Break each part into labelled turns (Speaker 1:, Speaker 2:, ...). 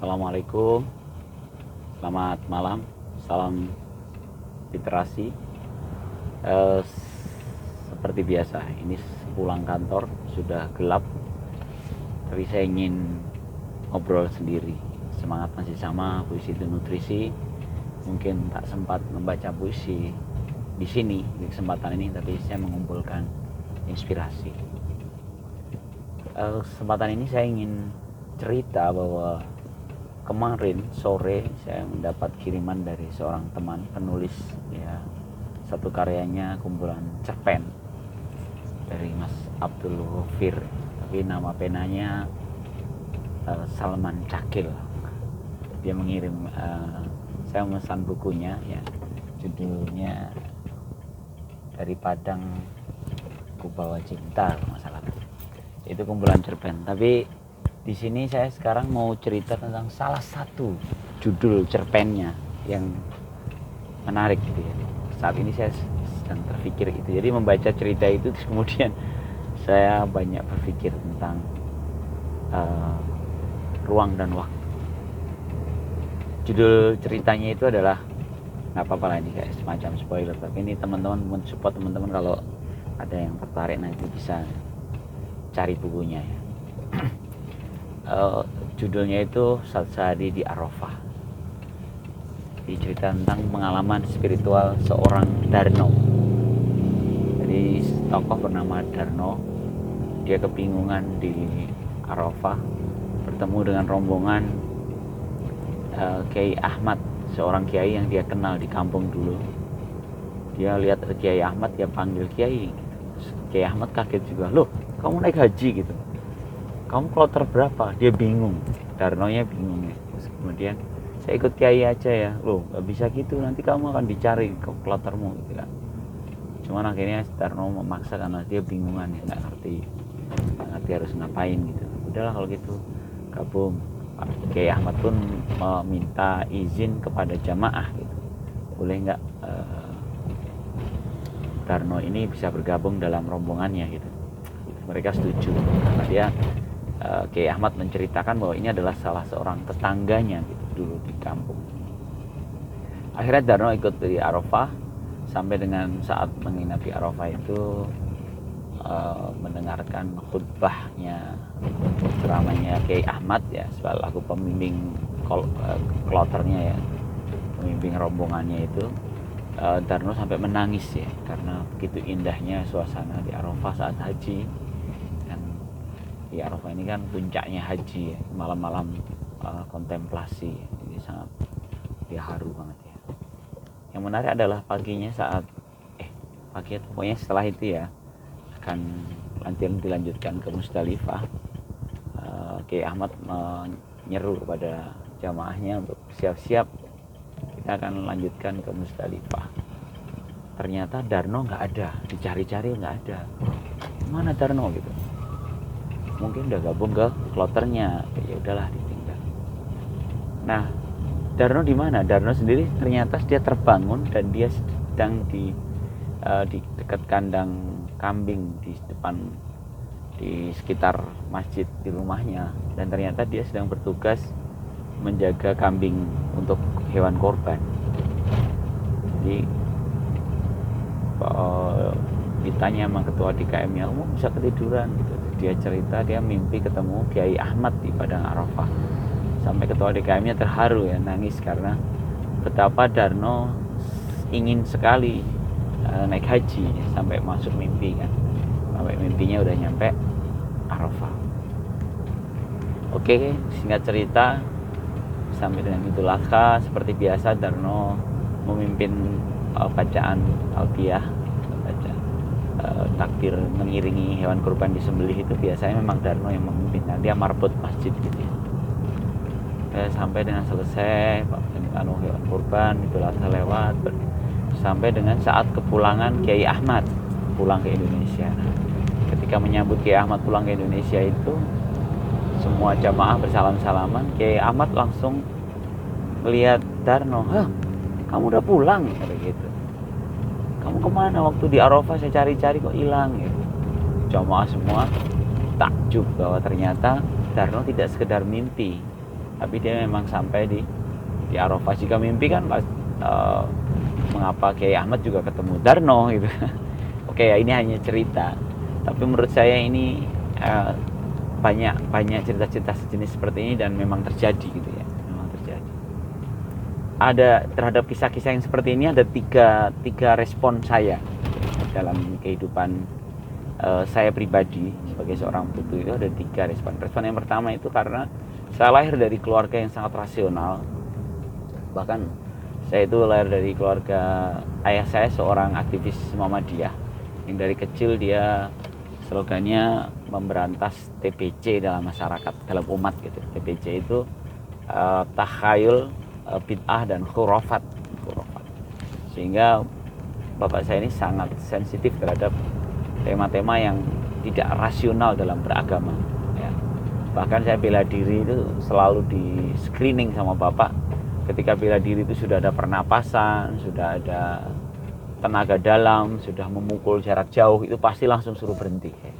Speaker 1: Assalamualaikum, selamat malam, salam literasi. Eh, Seperti biasa, ini pulang kantor sudah gelap, tapi saya ingin ngobrol sendiri. Semangat masih sama, puisi itu nutrisi. Mungkin tak sempat membaca puisi di sini di kesempatan ini, tapi saya mengumpulkan inspirasi. Kesempatan ini saya ingin cerita bahwa kemarin sore saya mendapat kiriman dari seorang teman penulis, ya, satu karyanya kumpulan cerpen dari Mas Abdul Ghafir, tapi nama penanya Salman Cakil. Dia mengirim, saya memesan bukunya, ya, judulnya Dari Padang Ku Bawa Cinta, kalau nggak salah. Itu kumpulan cerpen, tapi di sini saya sekarang mau cerita tentang salah satu judul cerpennya yang menarik gitu ya. Saat ini saya sedang terpikir itu. Jadi membaca cerita itu terus kemudian saya banyak berpikir tentang ruang dan waktu. Judul ceritanya itu adalah, nggak apa-apa lah ini kayak semacam spoiler, tapi ini teman-teman mensupport teman-teman kalau ada yang tertarik nanti bisa cari bukunya ya. Judulnya itu Sehari di Arafah. Cerita tentang pengalaman spiritual seorang Darno. Jadi tokoh bernama Darno, dia kebingungan di Arafah, bertemu dengan rombongan Kiai Ahmad, seorang kiai yang dia kenal di kampung dulu. Dia lihat Kiai Ahmad, dia panggil Kiai. Kiai Ahmad kaget juga, loh kamu naik haji gitu, kamu kloter berapa? Dia bingung, Darnonya bingung ya. Terus kemudian saya ikut Kiai aja ya. Loh gak bisa gitu, nanti kamu akan dicari ke klotermu gitu kan. Cuman akhirnya Darno memaksa karena dia bingungan ya, nggak ngerti harus ngapain gitu. Udahlah kalau gitu gabung. Kiai Ahmad pun meminta izin kepada jamaah gitu, boleh nggak Darno ini bisa bergabung dalam rombongannya gitu. Mereka setuju karena dia Kiai Ahmad menceritakan bahwa ini adalah salah seorang tetangganya gitu, dulu di kampung. Akhirnya Darno ikut di Arafah, sampai dengan saat menginap di Arafah itu mendengarkan khutbahnya, ceramahnya Kiai Ahmad ya, selaku pembimbing kloternya ya, pembimbing rombongannya itu. Darno sampai menangis ya, karena begitu indahnya suasana di Arafah saat haji. Di Arafah ini kan puncaknya haji ya, malam-malam kontemplasi, jadi sangat haru banget ya. Yang menarik adalah paginya saat pokoknya setelah itu ya akan dilanjutkan ke Musdalifah. Kiai Ahmad menyeru kepada jamaahnya untuk siap-siap, kita akan lanjutkan ke Musdalifah. Ternyata Darno nggak ada, dicari-cari nggak ada, mana Darno gitu. Mungkin udah gabung ke kloternya, ya udahlah ditinggal. Nah, Darno di mana? Darno sendiri ternyata dia terbangun dan dia sedang di dekat kandang kambing di sekitar masjid di rumahnya, dan ternyata dia sedang bertugas menjaga kambing untuk hewan korban. Jadi ditanya sama ketua DKM-nya, kamu bisa ketiduran gitu. Dia cerita dia mimpi ketemu Kiai Ahmad di Padang Arafah. Sampai ketua DKM-nya terharu ya, nangis karena betapa Darno ingin sekali naik haji ya, sampai masuk mimpi kan. Sampai mimpinya udah nyampe Arafah. Oke, singkat cerita, sampai dengan Idul Adha seperti biasa Darno memimpin bacaan Alpiyah, takbir mengiringi hewan kurban disembelih itu biasanya memang Darno yang memimpin. Nah, dia marbot masjid gitu ya. Sampai dengan selesai hewan kurban Idul Adha lewat, sampai dengan saat kepulangan Kiai Ahmad pulang ke Indonesia. Nah, ketika menyambut Kiai Ahmad pulang ke Indonesia itu, semua jamaah bersalam-salaman. Kiai Ahmad langsung melihat Darno, kamu udah pulang? Kayak gitu. Kamu kemana? Waktu di Arafah saya cari-cari kok hilang gitu. Jamaah semua takjub bahwa ternyata Darno tidak sekedar mimpi, tapi dia memang sampai di Arafah. Jika mimpi kan mengapa Kiai Ahmad juga ketemu Darno gitu. Oke ya, ini hanya cerita, tapi menurut saya ini banyak cerita-cerita sejenis seperti ini dan memang terjadi gitu ya, memang terjadi. Ada terhadap kisah-kisah yang seperti ini ada tiga respon saya dalam kehidupan saya pribadi sebagai seorang putu. Itu ada tiga respon. Respon yang pertama itu karena saya lahir dari keluarga yang sangat rasional. Bahkan saya itu lahir dari keluarga, ayah saya seorang aktivis Muhammadiyah yang dari kecil dia slogannya memberantas TBC dalam masyarakat, dalam umat gitu. TBC itu takhayul, bid'ah dan khurafat. Sehingga bapak saya ini sangat sensitif terhadap tema-tema yang tidak rasional dalam beragama ya. Bahkan saya bela diri itu selalu di screening sama bapak. Ketika bela diri itu sudah ada pernapasan, sudah ada tenaga dalam, sudah memukul jarak jauh, itu pasti langsung suruh berhenti ya.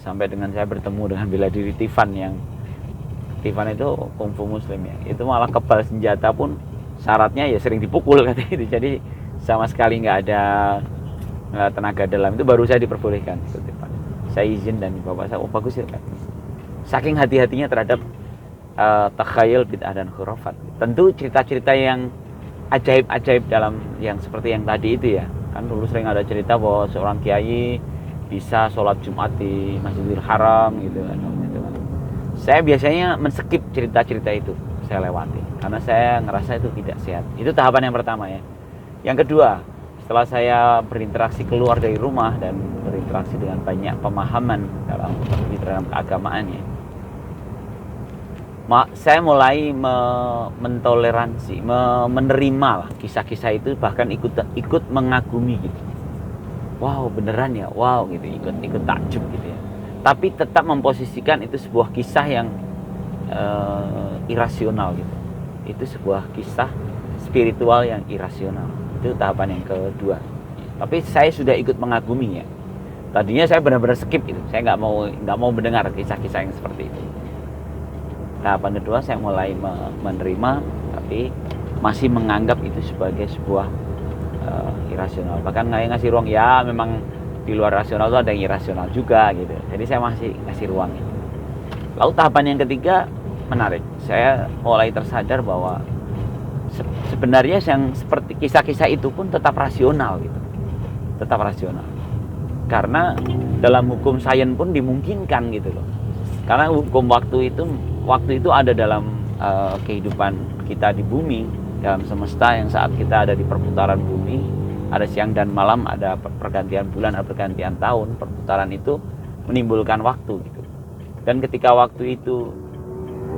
Speaker 1: Sampai dengan saya bertemu dengan bela diri Tifan itu kungfu muslim ya, itu malah kebal senjata pun syaratnya ya sering dipukul katanya itu. Jadi sama sekali nggak ada tenaga dalam, itu baru saya diperbolehkan. Saya izin dan bapak saya, oh bagus ya. Saking hati-hatinya terhadap takhayul, bid'ah dan khurafat. Tentu cerita-cerita yang ajaib-ajaib dalam yang seperti yang tadi itu ya. Kan dulu sering ada cerita bahwa seorang kiai bisa sholat Jumat di Masjidil Haram gitu kan. Saya biasanya men-skip cerita-cerita itu, saya lewati karena saya ngerasa itu tidak sehat. Itu tahapan yang pertama ya. Yang kedua, setelah saya berinteraksi keluar dari rumah dan berinteraksi dengan banyak pemahaman dalam keagamaan ya, saya mulai mentoleransi, menerima lah kisah-kisah itu, bahkan ikut mengagumi gitu. Wow, beneran ya, wow gitu, ikut takjub gitu ya. Tapi tetap memposisikan itu sebuah kisah yang irasional gitu. Itu sebuah kisah spiritual yang irasional. Itu tahapan yang kedua. Tapi saya sudah ikut mengaguminya. Tadinya saya benar-benar skip itu. Saya nggak mau mendengar kisah-kisah yang seperti itu. Tahapan kedua saya mulai menerima, tapi masih menganggap itu sebagai sebuah irasional. Bahkan ngasih ruang, ya memang di luar rasional itu ada yang irasional juga gitu. Jadi saya masih ngasih ruang. Lalu tahapan yang ketiga menarik. Saya mulai tersadar bahwa sebenarnya yang seperti kisah-kisah itu pun tetap rasional gitu. Tetap rasional. Karena dalam hukum sains pun dimungkinkan gitu loh. Karena hukum waktu itu ada dalam kehidupan kita di bumi, dalam semesta yang saat kita ada di perputaran bumi, ada siang dan malam, ada pergantian bulan, ada pergantian tahun, perputaran itu menimbulkan waktu gitu. Dan ketika waktu itu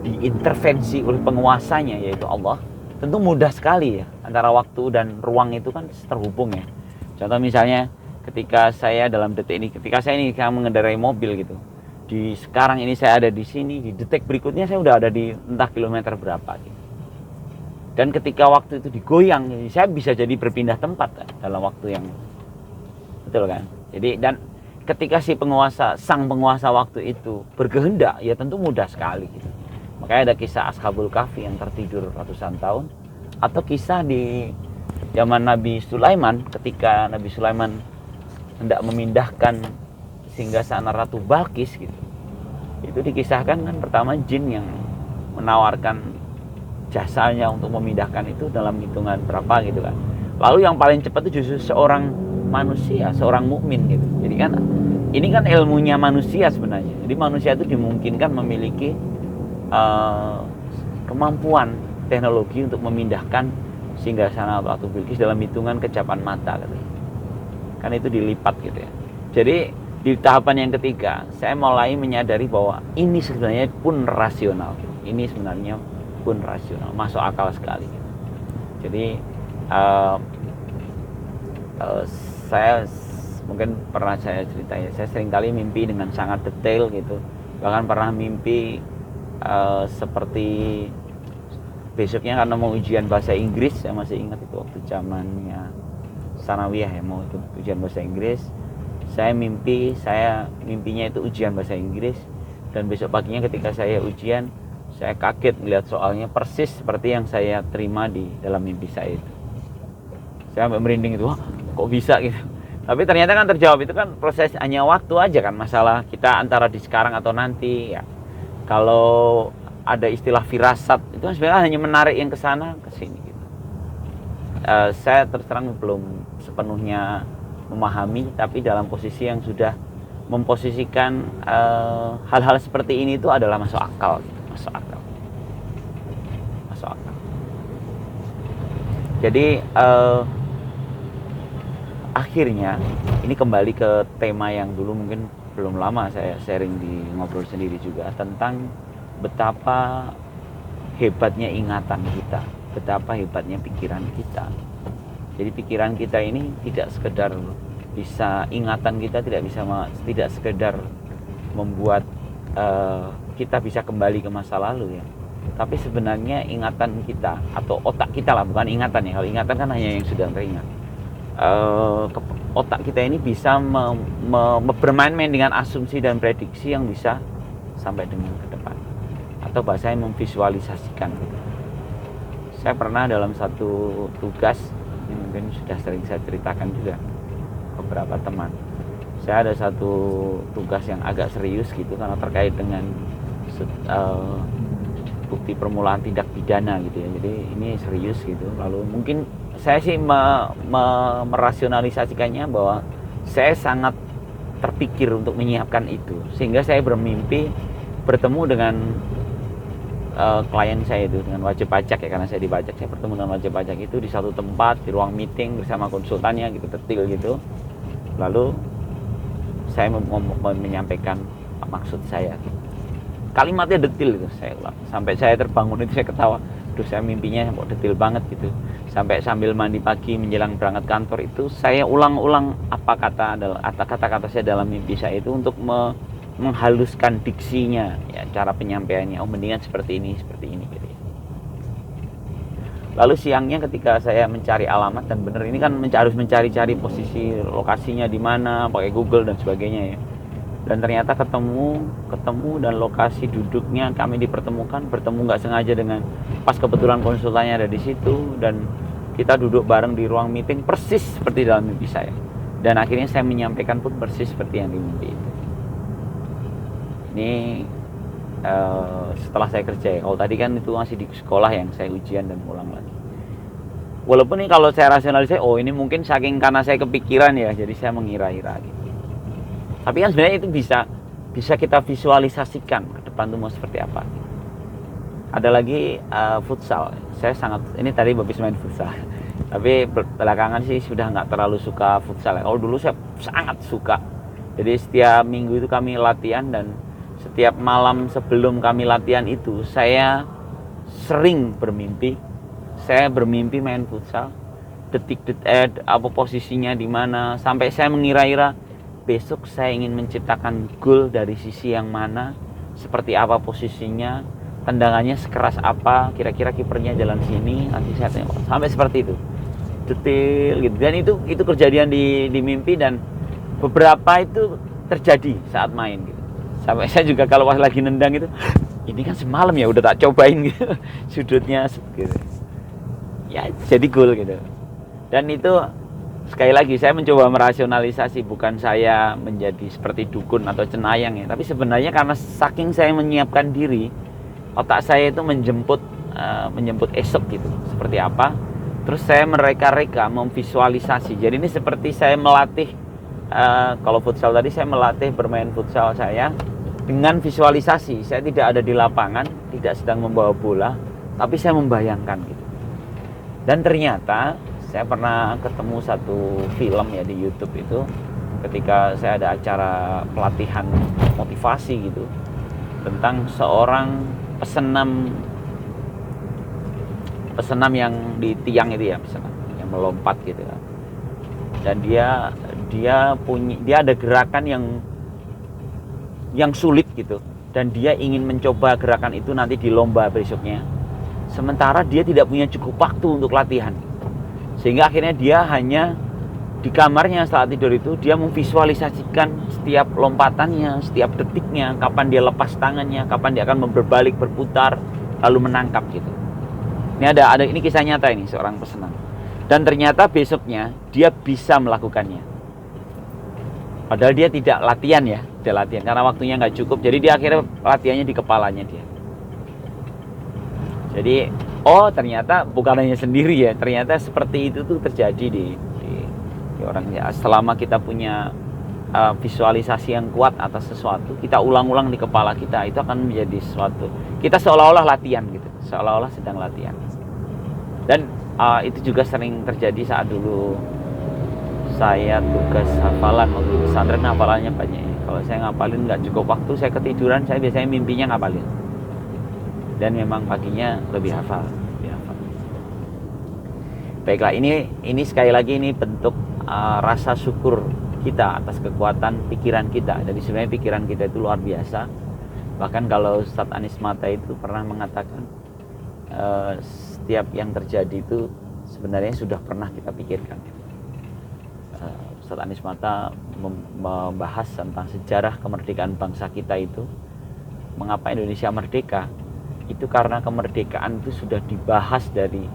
Speaker 1: diintervensi oleh penguasanya yaitu Allah, tentu mudah sekali ya, antara waktu dan ruang itu kan terhubung ya. Contoh misalnya ketika saya dalam detik ini, ketika saya ini mengendarai mobil gitu, di sekarang ini saya ada di sini, di detik berikutnya saya udah ada di entah kilometer berapa gitu. Dan ketika waktu itu digoyang, saya bisa jadi berpindah tempat kan, dalam waktu yang betul kan. Jadi dan ketika sang penguasa waktu itu berkehendak, ya tentu mudah sekali gitu. Makanya ada kisah Ashabul Kahfi yang tertidur ratusan tahun, atau kisah di zaman Nabi Sulaiman ketika Nabi Sulaiman hendak memindahkan singgasana Ratu Balkis gitu. Itu dikisahkan kan pertama jin yang menawarkan jasanya untuk memindahkan itu dalam hitungan berapa gitu kan. Lalu yang paling cepat itu justru seorang manusia, seorang mukmin gitu. Jadi kan ini kan ilmunya manusia sebenarnya. Jadi manusia itu dimungkinkan memiliki kemampuan teknologi untuk memindahkan singgasana Ratu Bilqis dalam hitungan kejapan mata gitu. Kan itu dilipat gitu ya. Jadi di tahapan yang ketiga saya mulai menyadari bahwa ini sebenarnya pun rasional gitu. Ini sebenarnya pun rasional, masuk akal sekali gitu. Jadi saya mungkin pernah saya ceritain, saya seringkali mimpi dengan sangat detail gitu. Bahkan pernah mimpi seperti besoknya karena mau ujian bahasa Inggris, saya masih ingat itu waktu zamannya sanawiyah ya, mau itu ujian bahasa Inggris. Mimpinya itu ujian bahasa Inggris, dan besok paginya ketika saya ujian, Saya kaget melihat soalnya persis seperti yang saya terima di dalam mimpi saya itu. Saya sampai merinding itu, wah kok bisa gitu. Tapi ternyata kan terjawab, itu kan proses hanya waktu aja kan, masalah kita antara di sekarang atau nanti ya. Kalau ada istilah firasat itu kan sebenarnya hanya menarik yang ke sana ke sini gitu. Saya terus terang belum sepenuhnya memahami, tapi dalam posisi yang sudah memposisikan hal-hal seperti ini itu adalah masuk akal gitu. Masuk akal. Jadi akhirnya ini kembali ke tema yang dulu mungkin belum lama saya sharing di ngobrol sendiri juga, tentang betapa hebatnya ingatan kita, betapa hebatnya pikiran kita. Jadi pikiran kita ini tidak sekedar bisa, ingatan kita tidak sekedar membuat kita bisa kembali ke masa lalu ya. Tapi sebenarnya ingatan kita atau otak kita lah, bukan ingatan ya. Kalau ingatan kan hanya yang sudah teringat. Otak kita ini bisa bermain-main dengan asumsi dan prediksi yang bisa sampai dengan ke depan, atau bahasanya memvisualisasikan. Saya pernah dalam satu tugas yang mungkin sudah sering saya ceritakan juga beberapa teman. Saya ada satu tugas yang agak serius gitu, karena terkait dengan bukti permulaan tindak pidana gitu ya. Jadi ini serius gitu. Lalu mungkin saya sih merasionalisasikannya bahwa saya sangat terpikir untuk menyiapkan itu, sehingga saya bermimpi bertemu dengan klien saya itu, dengan wajib pajak ya, karena saya di pajak. Saya bertemu dengan wajib pajak itu di satu tempat, di ruang meeting bersama konsultannya gitu, detail gitu. Lalu saya menyampaikan maksud saya. Kalimatnya detail gitu, saya ulang. Sampai saya terbangun itu saya ketawa. Duh, saya mimpinya kok detail banget gitu. Sampai sambil mandi pagi menjelang berangkat kantor itu saya ulang-ulang apa kata-kata saya dalam mimpi saya itu, untuk menghaluskan diksinya ya, cara penyampaiannya. Oh, mendingan seperti ini gitu ya. Lalu siangnya ketika saya mencari alamat, dan bener ini kan harus mencari-cari posisi lokasinya di mana pakai Google dan sebagainya ya. Dan ternyata ketemu dan lokasi duduknya kami bertemu nggak sengaja dengan, pas kebetulan konsultannya ada di situ, dan kita duduk bareng di ruang meeting persis seperti dalam mimpi saya. Dan akhirnya saya menyampaikan pun persis seperti yang di mimpi itu. Ini setelah saya kerja ya. Kalau tadi kan itu masih di sekolah yang saya ujian dan ulang lagi. Walaupun ini kalau saya rasionalisasi, oh ini mungkin saking karena saya kepikiran ya, jadi saya mengira-ira gitu. Tapi kan sebenarnya itu bisa kita visualisasikan ke depan tuh mau seperti apa. Ada lagi futsal. Saya ini tadi habis main futsal. Tapi belakangan sih sudah nggak terlalu suka futsal. Kalau dulu saya sangat suka. Jadi setiap minggu itu kami latihan, dan setiap malam sebelum kami latihan itu saya sering bermimpi. Saya bermimpi main futsal. Apa posisinya di mana, sampai saya mengira-ira besok saya ingin menciptakan gol dari sisi yang mana, seperti apa posisinya, tendangannya sekeras apa, kira-kira kipernya jalan sini, nanti saya tengok. Sampai seperti itu, detail gitu. Dan itu kejadian di mimpi, dan beberapa itu terjadi saat main gitu. Sampai saya juga kalau pas lagi nendang itu, ini kan semalam ya udah tak cobain gitu, sudutnya gitu. Ya jadi gol gitu. Dan itu sekali lagi saya mencoba merasionalisasi, bukan saya menjadi seperti dukun atau cenayang ya, tapi sebenarnya karena saking saya menyiapkan diri, otak saya itu menjemput esok gitu, seperti apa. Terus saya mereka-reka, memvisualisasi. Jadi ini seperti saya melatih, kalau futsal tadi saya melatih bermain futsal saya dengan visualisasi. Saya tidak ada di lapangan, tidak sedang membawa bola, tapi saya membayangkan gitu. Dan ternyata saya pernah ketemu satu film ya di YouTube itu, ketika saya ada acara pelatihan motivasi gitu, tentang seorang pesenam yang di tiang itu ya, pesenam yang melompat gitu kan. Dan dia ada gerakan yang sulit gitu, dan dia ingin mencoba gerakan itu nanti di lomba besoknya. Sementara dia tidak punya cukup waktu untuk latihan. Sehingga akhirnya dia hanya di kamarnya saat tidur itu dia memvisualisasikan setiap lompatannya, setiap detiknya, kapan dia lepas tangannya, kapan dia akan berbalik, berputar, lalu menangkap gitu. Ini ada ini kisah nyata ini seorang pesenang. Dan ternyata besoknya dia bisa melakukannya. Padahal dia tidak latihan ya, tidak latihan karena waktunya nggak cukup. Jadi dia akhirnya latihannya di kepalanya dia. Jadi ternyata bukan hanya sendiri ya, ternyata seperti itu tuh terjadi di orang ya. Selama kita punya visualisasi yang kuat atas sesuatu, kita ulang-ulang di kepala kita, itu akan menjadi sesuatu. Kita seolah-olah latihan gitu, seolah-olah sedang latihan. Dan itu juga sering terjadi saat dulu saya tugas hafalan waktu di pesantren. Hafalannya banyak. Kalau saya ngapalin nggak cukup waktu, saya ketiduran, saya biasanya mimpinya ngapalin. Dan memang paginya lebih hafal. Baiklah, ini sekali lagi ini bentuk rasa syukur kita atas kekuatan pikiran kita. Jadi sebenarnya pikiran kita itu luar biasa. Bahkan kalau Ustadz Anies Mata itu pernah mengatakan setiap yang terjadi itu sebenarnya sudah pernah kita pikirkan. Ustadz Anies Mata membahas tentang sejarah kemerdekaan bangsa kita itu. Mengapa Indonesia merdeka? Itu karena kemerdekaan itu sudah dibahas dari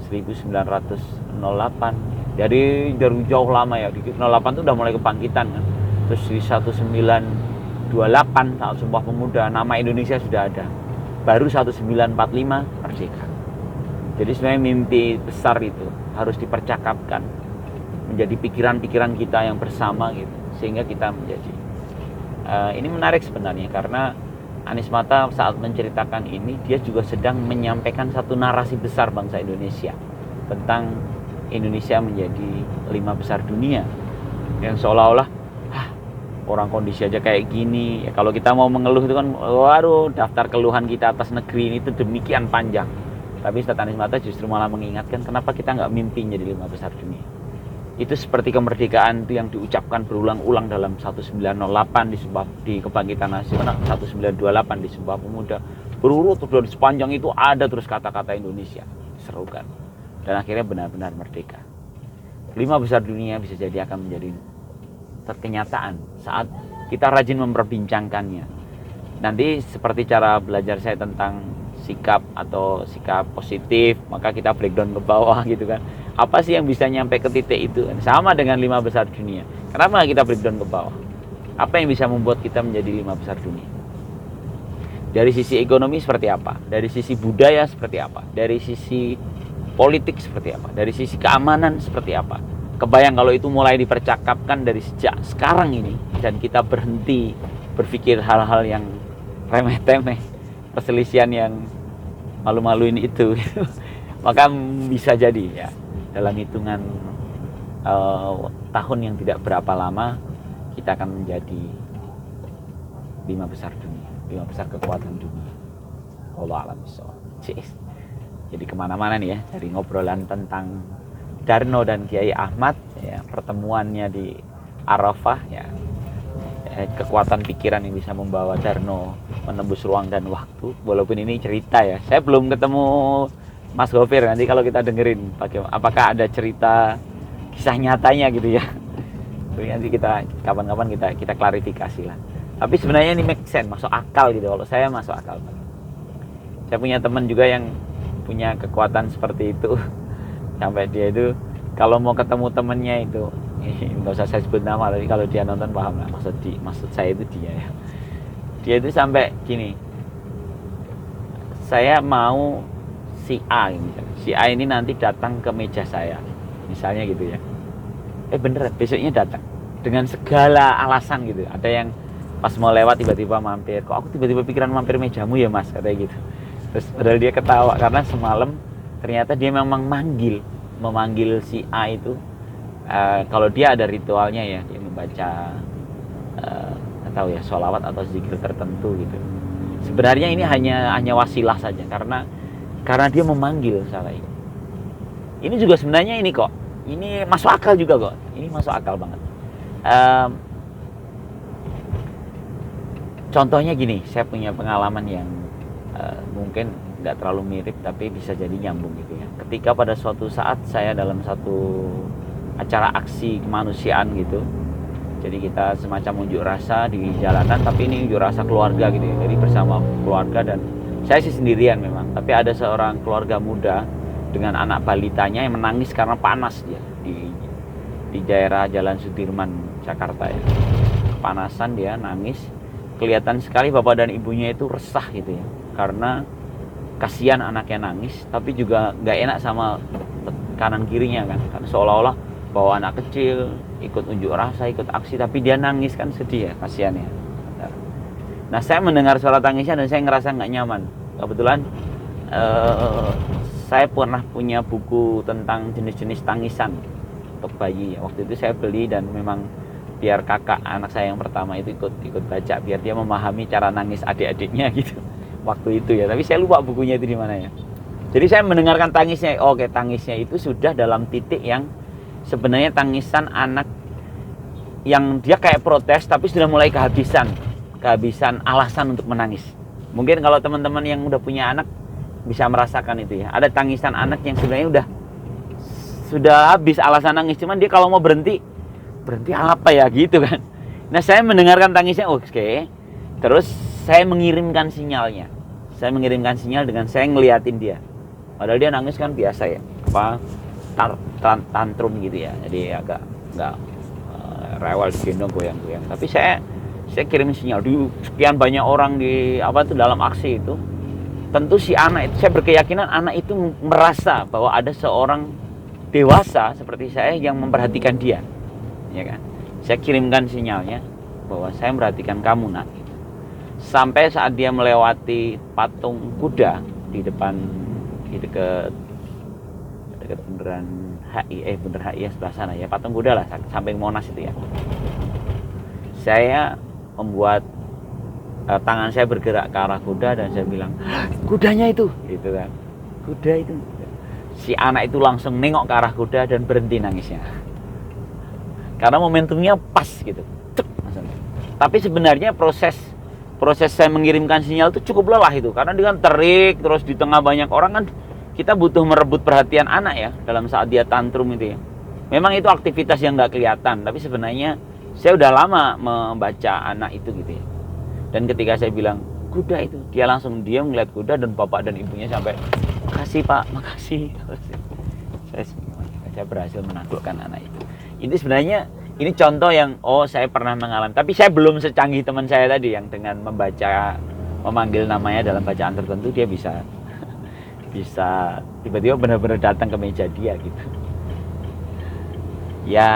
Speaker 1: 1908, dari jauh lama ya. Di 08 itu udah mulai kebangkitan kan. Terus di 1928 saat Sumpah Pemuda nama Indonesia sudah ada. Baru 1945 merdeka. Jadi sebenarnya mimpi besar itu harus dipercakapkan, menjadi pikiran-pikiran kita yang bersama gitu, sehingga kita menjadi ini menarik sebenarnya karena Anies Mata saat menceritakan ini, dia juga sedang menyampaikan satu narasi besar bangsa Indonesia tentang Indonesia menjadi 5 besar dunia, yang seolah-olah orang kondisi aja kayak gini ya, kalau kita mau mengeluh itu kan waduh, daftar keluhan kita atas negeri ini itu demikian panjang. Tapi Ustadz Anies Mata justru malah mengingatkan kenapa kita nggak mimpi jadi 5 besar dunia. Itu seperti kemerdekaan itu yang diucapkan berulang-ulang dalam 1908 di Kebangkitan Nasional, 1928 di Sumpah Pemuda, berurut dari sepanjang itu ada terus kata-kata Indonesia diserukan, dan akhirnya benar-benar merdeka. 5 besar dunia bisa jadi akan menjadi kenyataan saat kita rajin memperbincangkannya. Nanti seperti cara belajar saya tentang sikap atau sikap positif, maka kita breakdown ke bawah gitu kan. Apa sih yang bisa nyampe ke titik itu? Sama dengan 5 besar dunia. Kenapa kita breakdown ke bawah? Apa yang bisa membuat kita menjadi 5 besar dunia? Dari sisi ekonomi seperti apa? Dari sisi budaya seperti apa? Dari sisi politik seperti apa? Dari sisi keamanan seperti apa? Kebayang kalau itu mulai dipercakapkan dari sejak sekarang ini, dan kita berhenti berpikir hal-hal yang remeh-temeh, perselisihan yang malu-maluin itu, maka bisa jadi ya dalam hitungan tahun yang tidak berapa lama kita akan menjadi 5 besar dunia, 5 besar kekuatan dunia. Allah alam bisawab. Jadi kemana-mana nih ya, dari ngobrolan tentang Darno dan Kiai Ahmad ya, pertemuannya di Arafah ya, kekuatan pikiran yang bisa membawa Darno menembus ruang dan waktu. Walaupun ini cerita ya, saya belum ketemu Mas Gofir, nanti kalau kita dengerin apakah ada cerita kisah nyatanya gitu ya. Nanti kita kapan-kapan kita klarifikasi lah. Tapi sebenarnya ini make sense, masuk akal gitu. Kalau saya masuk akal. Saya punya teman juga yang punya kekuatan seperti itu. Sampai dia itu kalau mau ketemu temennya itu, nggak usah saya sebut nama, tapi kalau dia nonton paham lah maksud saya itu dia ya. Dia itu sampai gini, saya mau si A ini, si A ini nanti datang ke meja saya, misalnya gitu ya. Beneran besoknya datang dengan segala alasan gitu. Ada yang pas mau lewat tiba-tiba mampir, kok aku tiba-tiba pikiran mampir mejamu ya mas, katanya gitu. Terus padahal dia ketawa karena semalam ternyata dia memang memanggil si A itu. Kalau dia ada ritualnya ya, dia membaca nggak tahu ya, sholawat atau zikir tertentu gitu. Sebenarnya ini hanya wasilah saja karena dia memanggil salah ini. Ini juga sebenarnya ini kok, ini masuk akal juga kok, ini masuk akal banget. Contohnya gini, saya punya pengalaman yang mungkin nggak terlalu mirip tapi bisa jadi nyambung gitu ya. Ketika pada suatu saat saya dalam satu acara aksi kemanusiaan gitu. Jadi kita semacam unjuk rasa di jalanan, tapi ini unjuk rasa keluarga gitu ya. Jadi bersama keluarga, dan saya sih sendirian memang, tapi ada seorang keluarga muda dengan anak balitanya yang menangis karena panas dia di daerah Jalan Sudirman, Jakarta ya. Kepanasan, dia nangis. Kelihatan sekali bapak dan ibunya itu resah gitu ya, karena kasihan anaknya nangis, tapi juga nggak enak sama kanan kirinya kan, karena seolah-olah bawa anak kecil ikut unjuk rasa, ikut aksi, tapi dia nangis kan, sedih ya, kasihan ya. Nah, saya mendengar suara tangisnya dan saya ngerasa nggak nyaman. Kebetulan saya pernah punya buku tentang jenis-jenis tangisan untuk bayi. Waktu itu saya beli, dan memang biar kakak anak saya yang pertama itu ikut baca, biar dia memahami cara nangis adik-adiknya gitu waktu itu ya. Tapi saya lupa bukunya itu di mana ya. Jadi saya mendengarkan tangisnya. Oke, tangisnya itu sudah dalam titik yang sebenarnya tangisan anak yang dia kayak protes, tapi sudah mulai kehabisan alasan untuk menangis. Mungkin kalau teman-teman yang udah punya anak bisa merasakan itu ya. Ada tangisan anak yang sebenarnya sudah habis alasan nangis, cuman dia kalau mau berhenti apa ya gitu kan. Nah, saya mendengarkan tangisnya, oke. Terus saya mengirimkan sinyalnya. Saya mengirimkan sinyal dengan saya ngeliatin dia. Padahal dia nangis kan biasa ya, tantrum gitu ya. Jadi agak nggak rewel, digendong, goyang-goyang. Tapi saya kirim sinyal di sekian banyak orang di dalam aksi itu. Tentu si anak itu, saya berkeyakinan anak itu merasa bahwa ada seorang dewasa seperti saya yang memperhatikan dia, ya kan. Saya kirimkan sinyalnya bahwa saya memperhatikan kamu, nak. Sampai saat dia melewati patung kuda di depan, di dekat bundaran HI, bundaran HI ya, sebelah sana ya, patung kuda lah, samping Monas itu ya. Saya membuat tangan saya bergerak ke arah kuda, dan saya bilang, kudanya itu, gitu kan, kuda itu. Si anak itu langsung nengok ke arah kuda dan berhenti nangisnya, karena momentumnya pas gitu. Tapi sebenarnya proses saya mengirimkan sinyal itu cukup lelah itu, karena dia kan terik terus di tengah banyak orang kan, kita butuh merebut perhatian anak ya dalam saat dia tantrum itu ya. Memang itu aktivitas yang nggak kelihatan, tapi sebenarnya saya udah lama membaca anak itu gitu ya. Dan ketika saya bilang kuda itu, dia langsung diam melihat kuda, dan bapak dan ibunya sampai, makasih pak, makasih. Saya berhasil menaklukkan anak itu. Ini sebenarnya ini contoh yang saya pernah mengalami, tapi saya belum secanggih teman saya tadi yang dengan memanggil namanya dalam bacaan tertentu dia bisa tiba-tiba benar-benar datang ke meja dia gitu. Ya,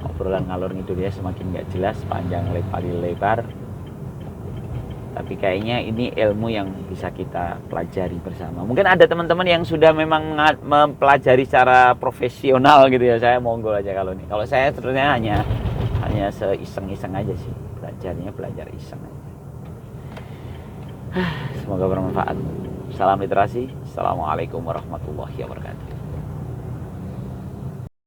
Speaker 1: obrolan ngalor ngidul ya, semakin nggak jelas, panjang lebar. Tapi kayaknya ini ilmu yang bisa kita pelajari bersama. Mungkin ada teman-teman yang sudah memang mempelajari secara profesional gitu ya. Saya monggo aja kalau ini. Kalau saya sebenarnya hanya seiseng-iseng aja sih. Belajar iseng aja. Semoga bermanfaat. Salam literasi. Assalamualaikum warahmatullahi wabarakatuh.